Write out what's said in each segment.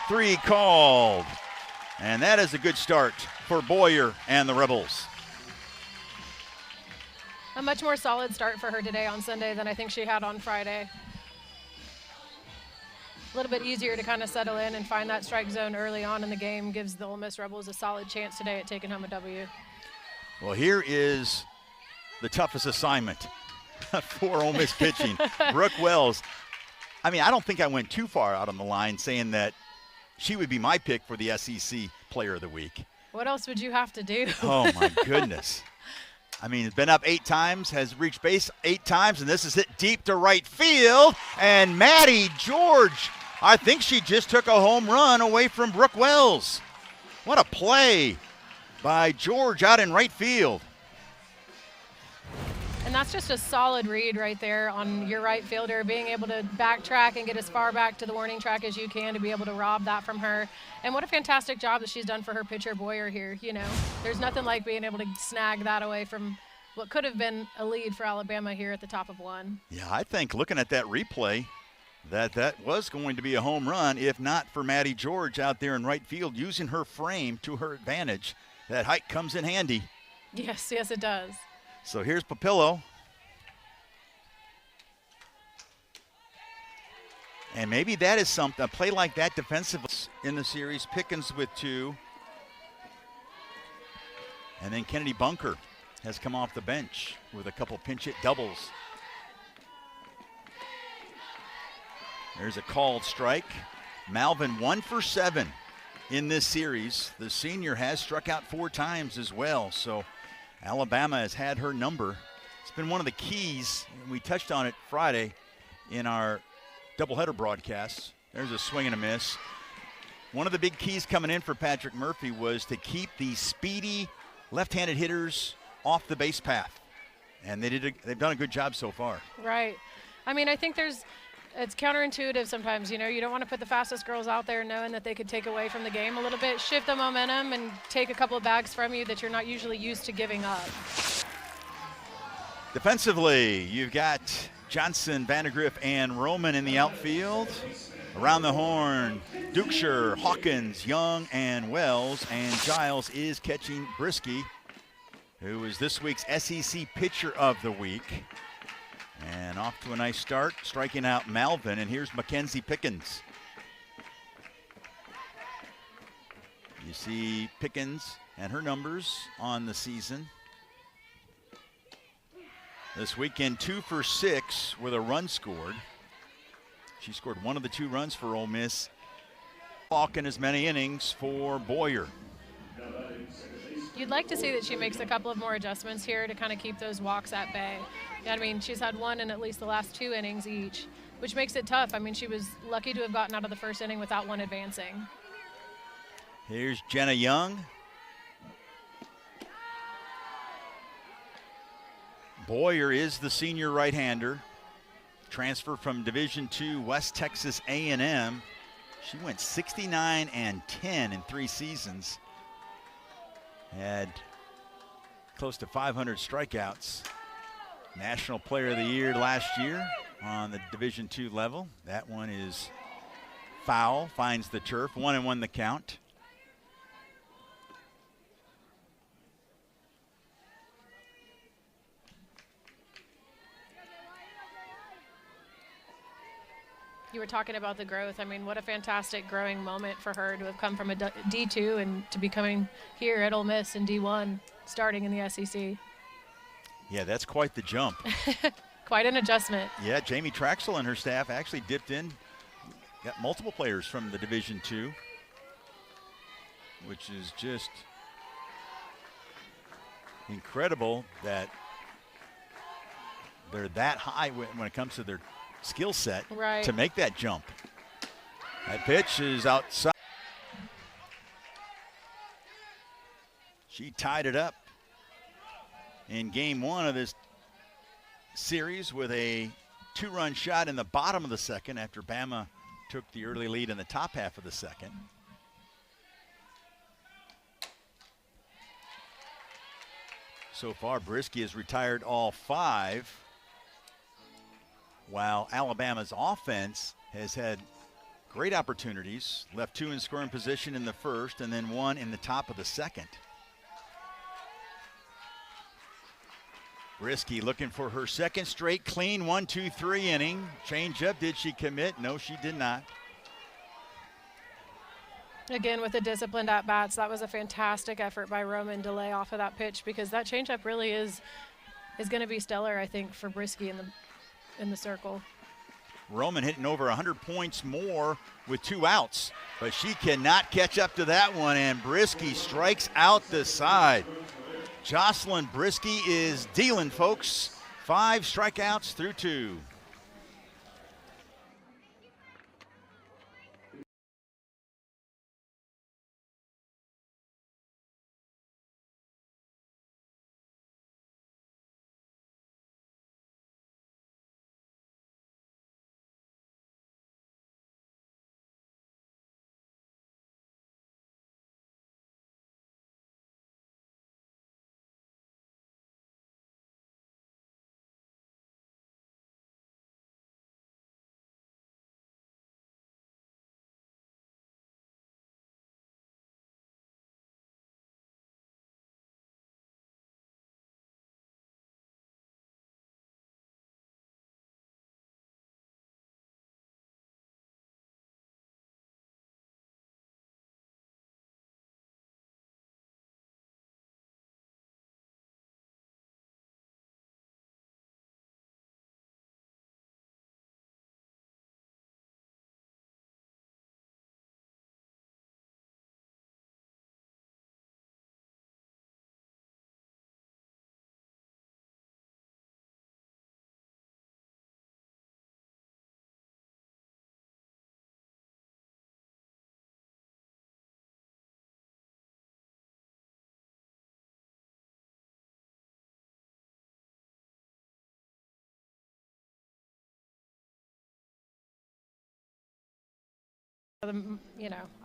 Three called. And that is a good start for Boyer and the Rebels. A much more solid start for her today on Sunday than I think she had on Friday. A little bit easier to kind of settle in and find that strike zone early on in the game. Gives the Ole Miss Rebels a solid chance today at taking home a W. Well, here is the toughest assignment for Ole Miss pitching. Brooke Wells. I mean, I don't think I went too far out on the line saying that she would be my pick for the SEC Player of the Week. What else would you have to do? Oh, my goodness. I mean, it's been up 8 times, has reached base 8 times, and this is hit deep to right field. And Maddie George, I think she just took a home run away from Brooke Wells. What a play by George out in right field. And that's just a solid read right there on your right fielder, being able to backtrack and get as far back to the warning track as you can to be able to rob that from her. And what a fantastic job that she's done for her pitcher Boyer here. You know, there's nothing like being able to snag that away from what could have been a lead for Alabama here at the top of 1. Yeah, I think looking at that replay, that was going to be a home run, if not for Maddie George out there in right field using her frame to her advantage. That height comes in handy. Yes, yes it does. So here's Papillo. And maybe that is something, a play like that defensively in the series. Pickens with 2. And then Kennedy Bunker has come off the bench with a couple pinch hit doubles. There's a called strike. Malvin 1 for 7 in this series. The senior has struck out 4 times as well. So Alabama has had her number. It's been one of the keys, and we touched on it Friday in our doubleheader broadcasts. There's a swing and a miss. One of the big keys coming in for Patrick Murphy was to keep the speedy left-handed hitters off the base path. And they've done a good job so far. Right. I mean, I think it's counterintuitive sometimes. You know, you don't want to put the fastest girls out there knowing that they could take away from the game a little bit, shift the momentum, and take a couple of bags from you that you're not usually used to giving up. Defensively, you've got Johnson, Vandergriff, and Roman in the outfield. Around the horn, Dukeshire, Hawkins, Young, and Wells. And Giles is catching Brisky, who is this week's SEC Pitcher of the Week. And off to a nice start, striking out Malvin. And here's Mackenzie Pickens. You see Pickens and her numbers on the season. This weekend, 2 for 6 with a run scored. She scored 1 of the 2 runs for Ole Miss. Walking as many innings for Boyer. You'd like to see that she makes a couple of more adjustments here to kind of keep those walks at bay. I mean, she's had 1 in at least the last 2 innings each, which makes it tough. I mean, she was lucky to have gotten out of the first inning without 1 advancing. Here's Jenna Young. Boyer is the senior right-hander. Transfer from Division II West Texas A&M. She went 69-10 in 3 seasons. Had close to 500 strikeouts. National Player of the Year last year on the Division II level. That one is foul, finds the turf. 1-1 the count. You were talking about the growth. I mean, what a fantastic growing moment for her to have come from a D2 and to be coming here at Ole Miss in D1, starting in the SEC. Yeah, that's quite the jump. Quite an adjustment. Yeah, Jamie Traxel and her staff actually dipped in. Got multiple players from the Division II, which is just incredible that they're that high when it comes to their skill set to make that jump. That pitch is outside. She tied it up in game 1 of this series with a 2-run shot in the bottom of the second after Bama took the early lead in the top half of the second. So far, Brisky has retired all 5, while Alabama's offense has had Great opportunities. Left 2 in scoring position in the first and then 1 in the top of the second. Brisky looking for her second straight clean 1-2-3 inning. Change up, did she commit? No, she did not. Again, with the disciplined at-bats, that was a fantastic effort by Roman to lay off of that pitch, because that changeup really is going to be stellar, I think, for Brisky in the circle. Roman hitting over 100 points more with 2 outs, but she cannot catch up to that one, and Brisky strikes out the side. Jocelyn Brisky is dealing, folks. 5 strikeouts through 2.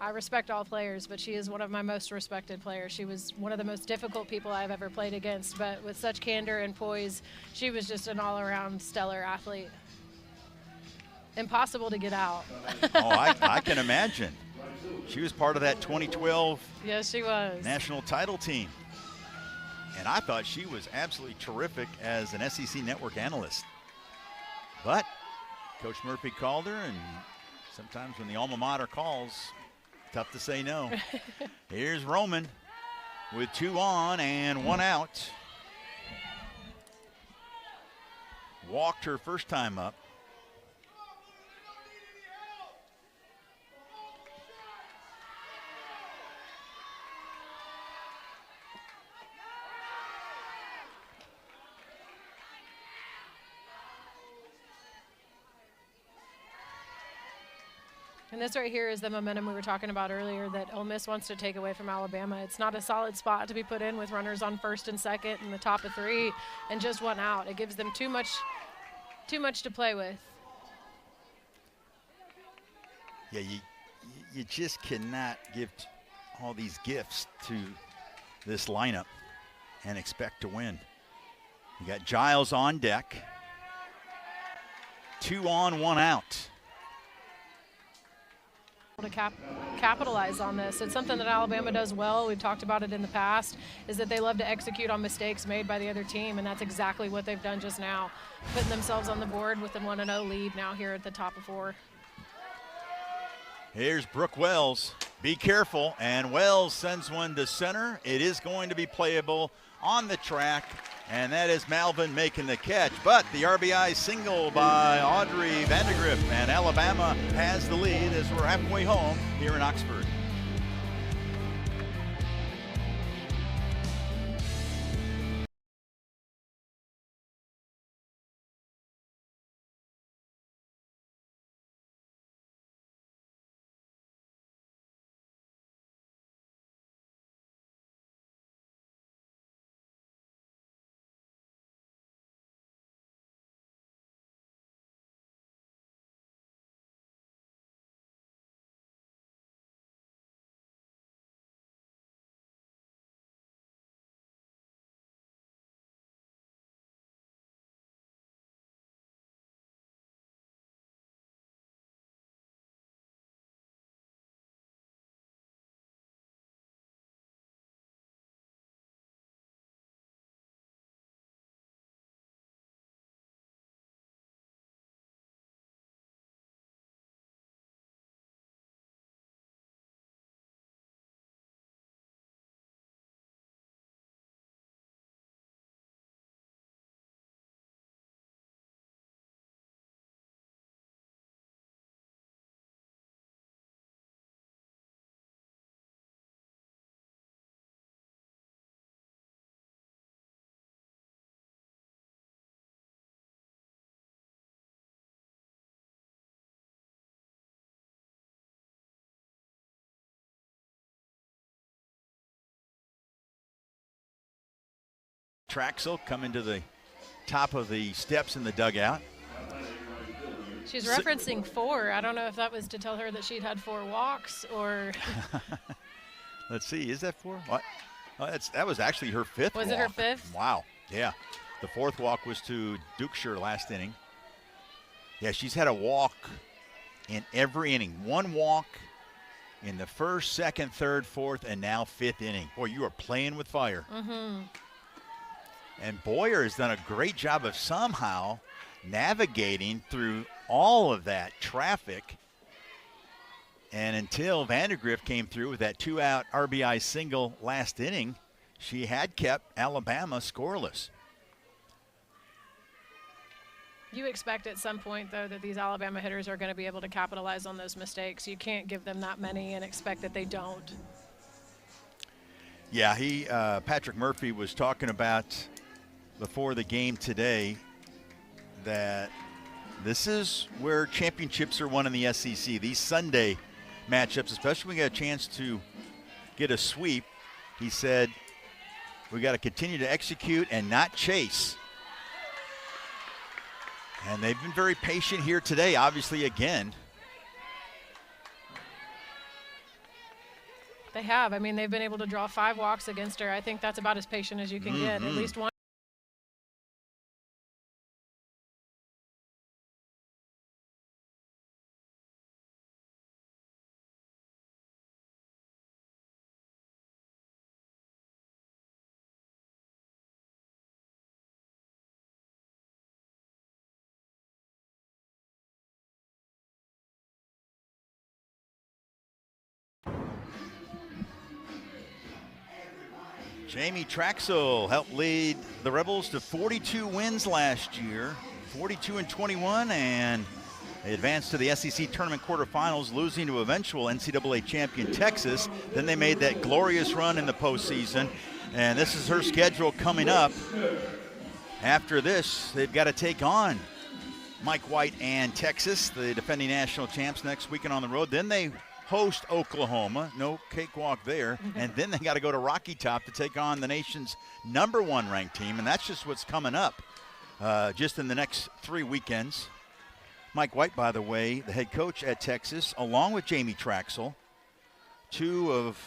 I respect all players, but she is one of my most respected players. She was one of the most difficult people I've ever played against, but with such candor and poise, she was just an all-around stellar athlete. Impossible to get out. Oh, I can imagine. She was part of that 2012 Yes, she was. national title team. And I thought she was absolutely terrific as an SEC network analyst. But Coach Murphy called her, and sometimes when the alma mater calls, tough to say no. Here's Roman with 2 on and 1 out. Walked her first time up. And this right here is the momentum we were talking about earlier that Ole Miss wants to take away from Alabama. It's not a solid spot to be put in with runners on first and second in the top of 3 and just 1 out. It gives them too much to play with. Yeah, you just cannot give all these gifts to this lineup and expect to win. You got Giles on deck. 2 on, 1 out. To capitalize on this. It's something that Alabama does well. We've talked about it in the past, is that they love to execute on mistakes made by the other team, and that's exactly what they've done just now, putting themselves on the board with a 1-0 lead now here at the top of 4. Here's Brooke Wells. Be careful, and Wells sends one to center. It is going to be playable on the track, and that is Malvin making the catch. But the RBI single by Audrey Vandegrift, and Alabama has the lead as we're halfway home here in Oxford. Traxel coming to the top of the steps in the dugout. She's referencing 4. I don't know if that was to tell her that she'd had 4 walks or. Let's see, is that 4? What? Oh, that was actually her 5th walk. Was it her 5th? Wow, yeah. The 4th walk was to Dukeshire last inning. Yeah, she's had a walk in every inning. 1 walk in the 1st, 2nd, 3rd, 4th, and now 5th inning. Boy, you are playing with fire. Mm-hmm. And Boyer has done a great job of somehow navigating through all of that traffic. And until Vandegrift came through with that 2-out RBI single last inning, she had kept Alabama scoreless. You expect at some point, though, that these Alabama hitters are going to be able to capitalize on those mistakes. You can't give them that many and expect that they don't. Yeah, Patrick Murphy was talking about before the game today that this is where championships are won in the SEC. These Sunday matchups, especially when we get a chance to get a sweep, he said, we got to continue to execute and not chase. And they've been very patient here today, obviously, again. They have. I mean, they've been able to draw 5 walks against her. I think that's about as patient as you can get. At least one. Jamie Traxel helped lead the Rebels to 42 wins last year, 42-21, and they advanced to the SEC tournament quarterfinals, losing to eventual NCAA champion Texas. Then they made that glorious run in the postseason, and this is her schedule coming up. After this, they've got to take on Mike White and Texas, the defending national champs, next weekend on the road. Then they host Oklahoma, no cakewalk there, and then they got to go to Rocky Top to take on the nation's #1 ranked team, and that's just what's coming up just in the next 3 weekends. Mike White, by the way, the head coach at Texas, along with Jamie Traxel, 2 of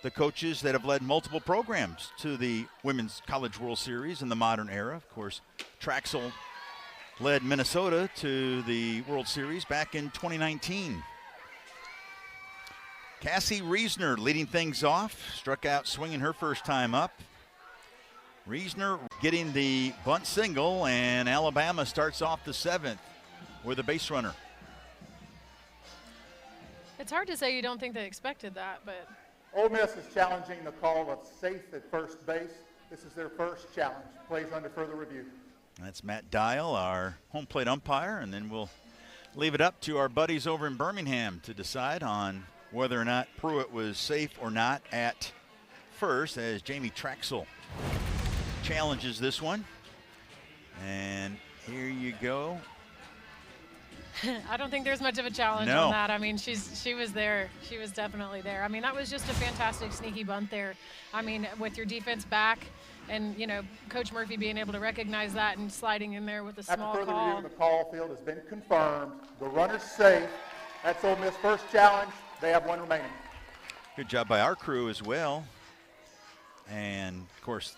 the coaches that have led multiple programs to the Women's College World Series in the modern era. Of course, Traxel led Minnesota to the World Series back in 2019. Cassie Reisner leading things off, struck out swinging her first time up. Reisner getting the bunt single, and Alabama starts off the 7th with a base runner. It's hard to say you don't think they expected that, but. Ole Miss is challenging the call of safe at first base. This is their first challenge. Plays under further review. That's Matt Dial, our home plate umpire, and then we'll leave it up to our buddies over in Birmingham to decide on whether or not Pruitt was safe or not at first, as Jamie Traxel challenges this one. And here you go. I don't think there's much of a challenge on that. I mean, she was there. She was definitely there. I mean, that was just a fantastic sneaky bunt there. I mean, with your defense back and, you know, Coach Murphy being able to recognize that and sliding in there with a small After further call. review, the call field has been confirmed. The runner's safe. That's Ole Miss first challenge. They have 1 remaining. Good job by our crew as well. And, of course,